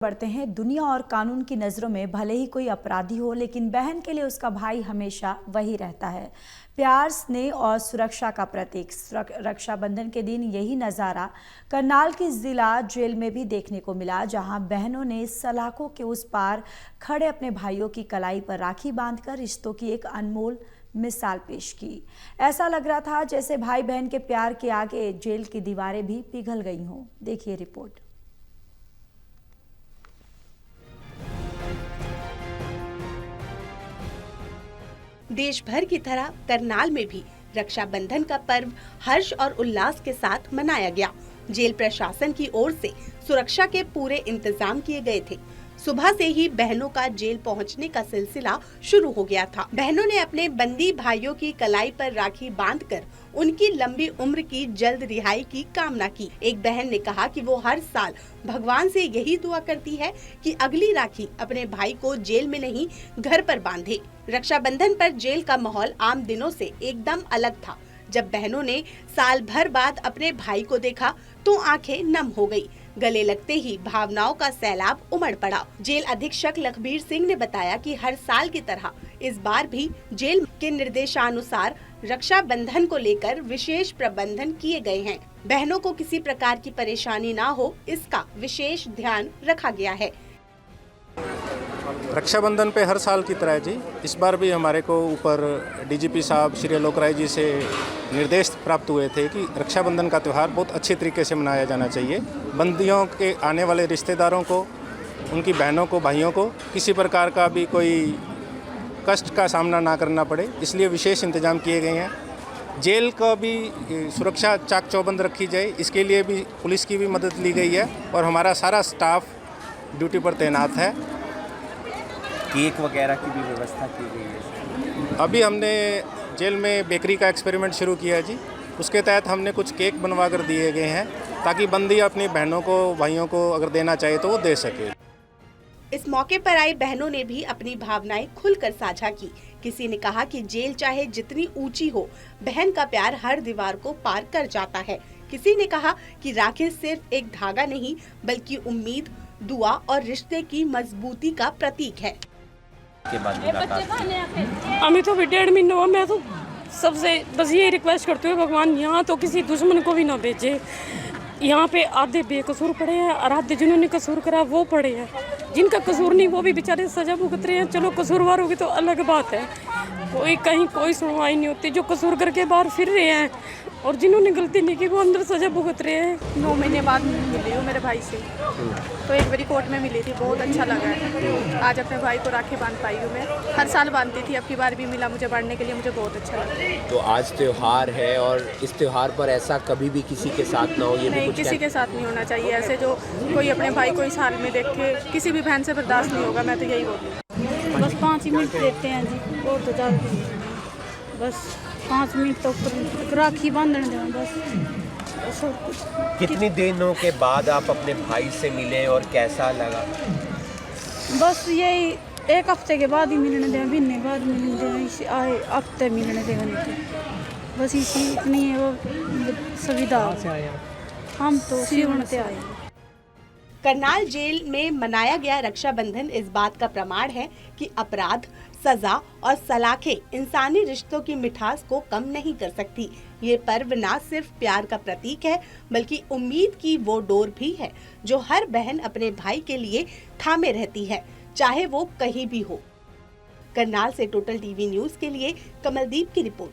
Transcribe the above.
बढ़ते हैं। दुनिया और कानून की नज़रों में भले ही कोई अपराधी हो, लेकिन बहन के लिए उसका भाई हमेशा वही रहता है। प्यार, स्नेह और सुरक्षा का प्रतीक। रक्षाबंधन के दिन यही नज़ारा करनाल की जिला जेल में भी देखने को मिला, जहां बहनों ने सलाखों के उस पार खड़े अपने भाइयों की कलाई पर राखी बांधकर रिश्तों की एक अनमोल मिसाल पेश की। ऐसा लग रहा था जैसे भाई बहन के प्यार के आगे जेल की दीवारें भी पिघल गई हों। देखिए रिपोर्ट। देश भर की तरह करनाल में भी रक्षाबंधन का पर्व हर्ष और उल्लास के साथ मनाया गया। जेल प्रशासन की ओर से सुरक्षा के पूरे इंतजाम किए गए थे। सुबह से ही बहनों का जेल पहुंचने का सिलसिला शुरू हो गया था। बहनों ने अपने बंदी भाइयों की कलाई पर राखी बांधकर उनकी लंबी उम्र की जल्द रिहाई की कामना की। एक बहन ने कहा कि वो हर साल भगवान से यही दुआ करती है कि अगली राखी अपने भाई को जेल में नहीं, घर पर बांधे। रक्षाबंधन पर जेल का माहौल आम दिनों से एकदम अलग था। जब बहनों ने साल भर बाद अपने भाई को देखा तो आंखें नम हो गई। गले लगते ही भावनाओं का सैलाब उमड़ पड़ा। जेल अधीक्षक लखबीर सिंह ने बताया कि हर साल की तरह इस बार भी जेल के निर्देशानुसार रक्षाबंधन को लेकर विशेष प्रबंधन किए गए हैं। बहनों को किसी प्रकार की परेशानी ना हो, इसका विशेष ध्यान रखा गया है। रक्षाबंधन पे हर साल की तरह जी इस बार भी हमारे को ऊपर डीजीपी साहब श्री आलोक राय जी से निर्देश प्राप्त हुए थे कि रक्षाबंधन का त्यौहार बहुत अच्छे तरीके से मनाया जाना चाहिए। बंदियों के आने वाले रिश्तेदारों को, उनकी बहनों को, भाइयों को किसी प्रकार का भी कोई कष्ट का सामना ना करना पड़े, इसलिए विशेष इंतजाम किए गए हैं। जेल का भी सुरक्षा चाक चौबंद रखी जाए, इसके लिए भी पुलिस की भी मदद ली गई है और हमारा सारा स्टाफ ड्यूटी पर तैनात है। केक वगैरह की भी व्यवस्था की गई है। अभी हमने जेल में बेकरी का एक्सपेरिमेंट शुरू किया है जी। उसके तहत हमने कुछ केक बनवा कर दिए गए हैं ताकि बंदी अपनी बहनों को, भाइयों को अगर देना चाहे तो वो दे सके। इस मौके पर आई बहनों ने भी अपनी भावनाएं खुलकर साझा की। किसी ने कहा कि जेल चाहे जितनी ऊंची हो, बहन का प्यार हर दीवार को पार कर जाता है। किसी ने कहा कि राखी सिर्फ एक धागा नहीं, बल्कि उम्मीद, दुआ और रिश्ते की मजबूती का प्रतीक है। के बाद हमें तो 1.5 महीना हुआ। मैं तो सबसे बस ये रिक्वेस्ट करती हूँ, भगवान यहाँ तो किसी दुश्मन को भी ना भेजे। यहाँ पे आधे बेकसूर पड़े हैं और आधे जिन्होंने कसूर करा वो पड़े हैं। जिनका कसूर नहीं वो भी बेचारे सजा भुगत रहे हैं। चलो कसूरवार होगी तो अलग बात है, कोई कहीं कोई सुनवाई नहीं होती। जो कसूर करके बाहर फिर रहे हैं और जिन्होंने गलती नहीं की वो अंदर सजा भुगत रहे हैं। 9 महीने बाद मिली हूँ मेरे भाई से, तो एक बारी कोर्ट में मिली थी, बहुत अच्छा लगा है। आज अपने भाई को राखी बांध पाई हूँ मैं। हर साल बांधती थी, अब की बार भी मिला मुझे बांधने के लिए, मुझे बहुत अच्छा लगा। तो आज त्योहार है और इस त्योहार पर ऐसा कभी भी किसी के साथ ना हो, ये नहीं, किसी के साथ नहीं होना चाहिए ऐसे। जो कोई अपने भाई को इस हाल में देखे, किसी भी बहन से बर्दाश्त नहीं होगा। मैं तो यही बोलूँ। बस 5 मिनट देते हैं जी, और तो ज़्यादा बस 5 मिनट तो राखी बांधने दें बस। कितनी दिनों के बाद आप अपने भाई से मिले और कैसा लगा? बस यही 1 हफ्ते के बाद ही मिलने दें, महीने बाद मिलने दें, इसी आए हफ्ते मिलने दें। बस इसी इतनी है वो सुविधा। हम तो सीवन से आए। करनाल जेल में मनाया गया रक्षाबंधन इस बात का प्रमाण है कि अपराध, सजा और सलाखें इंसानी रिश्तों की मिठास को कम नहीं कर सकती। ये पर्व न सिर्फ प्यार का प्रतीक है, बल्कि उम्मीद की वो डोर भी है जो हर बहन अपने भाई के लिए थामे रहती है, चाहे वो कहीं भी हो। करनाल से टोटल टीवी न्यूज़ के लिए कमलदीप की रिपोर्ट।